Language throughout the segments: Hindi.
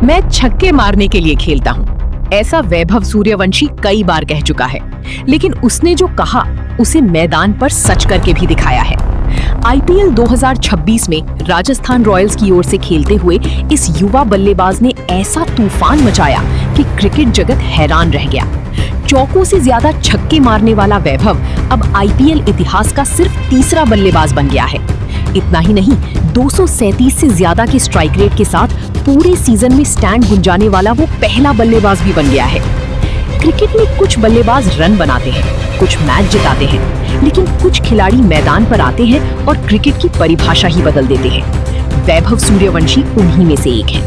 मैं छक्के मारने के लिए खेलता हूँ, ऐसा वैभव सूर्यवंशी कई बार कह चुका है। लेकिन उसने जो कहा उसे मैदान पर सच करके भी दिखाया है। आईपीएल 2026 में राजस्थान रॉयल्स की ओर से खेलते हुए इस युवा बल्लेबाज ने ऐसा तूफान मचाया कि क्रिकेट जगत हैरान रह गया। चौकों से ज्यादा छक्के मारने वाला वैभव अब आईपीएल इतिहास का सिर्फ तीसरा बल्लेबाज बन गया है। इतना ही नहीं, 237 से ज्यादा के स्ट्राइक रेट के साथ पूरे सीजन में स्टैंड गुंजाने वाला वो पहला बल्लेबाज भी बन गया है। क्रिकेट में कुछ बल्लेबाज रन बनाते हैं, कुछ मैच जिताते हैं, लेकिन कुछ खिलाड़ी मैदान पर आते हैं और क्रिकेट की परिभाषा ही बदल देते हैं। वैभव सूर्यवंशी उन्हीं में से एक है।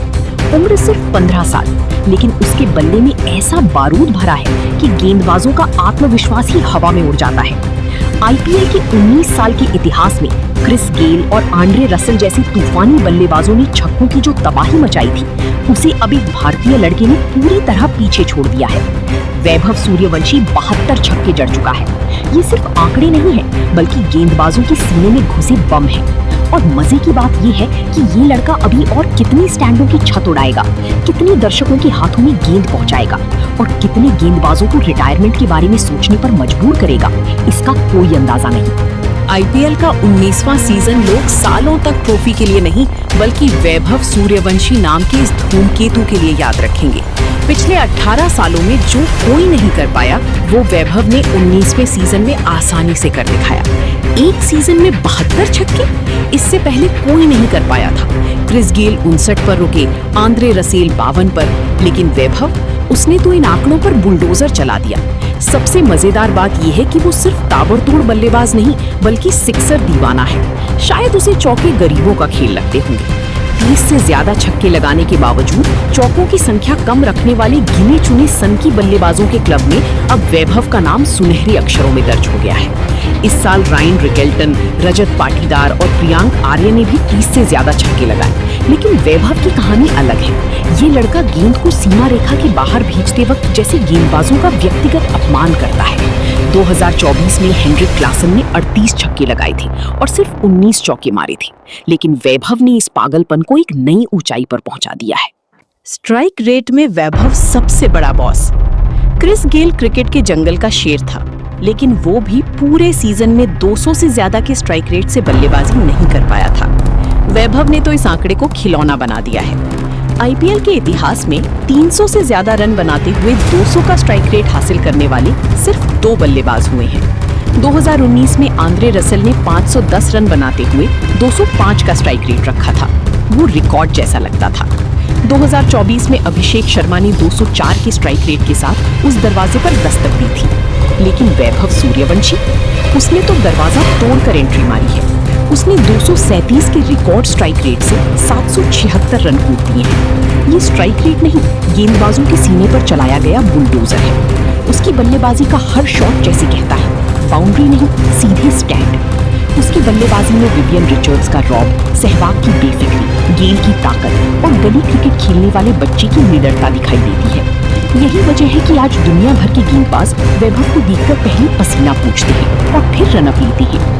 उम्र सिर्फ 15 साल, लेकिन उसके बल्ले में ऐसा बारूद भरा है कि गेंदबाजों का आत्मविश्वास ही हवा में उड़ जाता है। आईपीएल के 19 साल के इतिहास में क्रिस गेल और आंद्रे रसेल जैसे तूफानी बल्लेबाजों ने छक्कों की जो तबाही मचाई थी, उसे अब एक भारतीय लड़के ने पूरी तरह पीछे छोड़ दिया है। वैभव सूर्यवंशी 72 छक्के जड़ चुका है। ये सिर्फ आंकड़े नहीं है, बल्कि गेंदबाजों के सीने में घुसे बम है। और मजे की बात ये है कि ये लड़का अभी और कितनी स्टैंडों की छत उड़ाएगा, कितने दर्शकों के हाथों में गेंद पहुंचाएगा और कितने गेंदबाजों को रिटायरमेंट के बारे में सोचने पर मजबूर करेगा, इसका कोई अंदाजा नहीं। आईपीएल का 19वां सीजन लोग सालों तक ट्रॉफी के लिए नहीं, बल्कि वैभव सूर्यवंशी नाम के इस धूमकेतु के लिए याद रखेंगे। पिछले 18 सालों में जो कोई नहीं कर पाया, वो वैभव ने 19वें सीजन में आसानी से कर दिखाया। एक सीजन में 72 छक्के, इससे पहले कोई नहीं कर पाया था। क्रिस गेल 59 पर रुके, आंद्रे रसेल 52 पर, लेकिन वैभव, उसने तो इन आंकड़ों पर बुलडोजर चला दिया। सबसे मजेदार बात यह है कि वो सिर्फ ताबड़तोड़ बल्लेबाज नहीं, बल्कि सिक्सर दीवाना है। शायद उसे चौके गरीबों का खेल लगते होंगे। 30 से ज्यादा छक्के लगाने के बावजूद चौकों की संख्या कम रखने वाले गिने चुने सनकी बल्लेबाजों के क्लब में अब वैभव का नाम सुनहरे अक्षरों में दर्ज हो गया है। इस साल रायन रिकेल्टन, रजत पाटीदार और प्रियांक आर्य ने भी 30 से ज्यादा छक्के लगाए। लेकिन वैभव की कहानी अलग है। ये लड़का गेंद को सीमा रेखा के बाहर भेजते वक्त जैसे गेंदबाजों का व्यक्तिगत अपमान करता है। 2024 में हेनरिक क्लासन ने 38 छक्के लगाए थे और सिर्फ 19 चौके मारे थे, लेकिन वैभव ने इस पागलपन को एक नई ऊंचाई पर पहुंचा दिया है। स्ट्राइक रेट में वैभव सबसे बड़ा बॉस। क्रिस गेल क्रिकेट के जंगल का शेर था, लेकिन वो भी पूरे सीजन में 200 से ज्यादा के स्ट्राइक रेट से बल्लेबाजी नहीं कर पाया था। वैभव ने तो इस आंकड़े को खिलौना बना दिया है। आईपीएल के इतिहास में 300 से ज्यादा रन बनाते हुए 200 का स्ट्राइक रेट हासिल करने वाले सिर्फ 2 बल्लेबाज हुए हैं। 2019 में आंद्रे रसेल ने 510 रन बनाते हुए 205 का स्ट्राइक रेट रखा था। वो रिकॉर्ड जैसा लगता था। 2024 में अभिषेक शर्मा ने 204 के स्ट्राइक रेट के साथ उस दरवाजे पर दस्तक दी थी। लेकिन वैभव सूर्यवंशी, उसने तो दरवाजा तोड़कर एंट्री मारी है। उसने 237 के रिकॉर्ड स्ट्राइक रेट से 776 रन कूद दिए हैं। ये स्ट्राइक रेट नहीं, गेंदबाजों के सीने पर चलाया गया बुलडोजर है। उसकी बल्लेबाजी का हर शॉट जैसे कहता है, बाउंड्री नहीं, सीधे स्टैंड। उसकी बल्लेबाजी में विवियन रिचर्ड्स का रॉब, सहवाग की बेफिक्री, गेल की ताकत और गली क्रिकेट खेलने वाले बच्चे की निडरता दिखाई देती है। यही वजह है कि आज दुनिया भर के गेंदबाज वैभव को देखकर पहले पसीना पूछते हैं और फिर रनअप लेते हैं।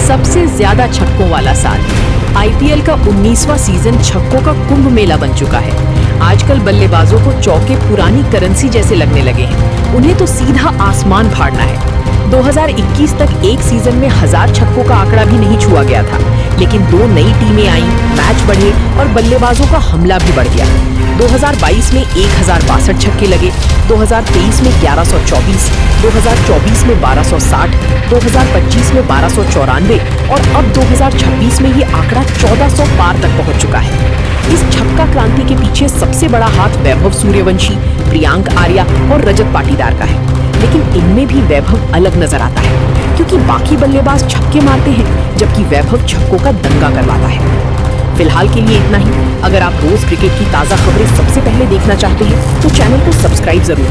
सबसे ज्यादा छक्कों वाला साल। आईपीएल का 19वां सीजन छक्कों का कुंभ मेला बन चुका है। आजकल बल्लेबाजों को चौके पुरानी करेंसी जैसे लगने लगे हैं। उन्हें तो सीधा आसमान फाड़ना है। 2021 तक एक सीजन में 1000 छक्कों का आंकड़ा भी नहीं छुआ गया था, लेकिन 2 नई टीमें आईं, मैच बढ़े और बल्लेबाजों का हमला भी बढ़ गया। 2022 में 1062 छक्के लगे, 2023 में 1124, 2024 में 1260, 2025 में 1294 और अब 2026 में ये आंकड़ा 1400 पार तक पहुंच चुका है। इस छक्का क्रांति के पीछे सबसे बड़ा हाथ वैभव सूर्यवंशी, प्रियांक आर्या और रजत पाटीदार का है। लेकिन इनमें भी वैभव अलग नजर आता है, क्योंकि बाकी बल्लेबाज छक्के मारते हैं, जबकि वैभव छक्कों का दंगा करवाता है। फिलहाल के लिए इतना ही। अगर आप रोज क्रिकेट की ताजा खबरें सबसे पहले देखना चाहते हैं, तो चैनल को सब्सक्राइब जरूर करें।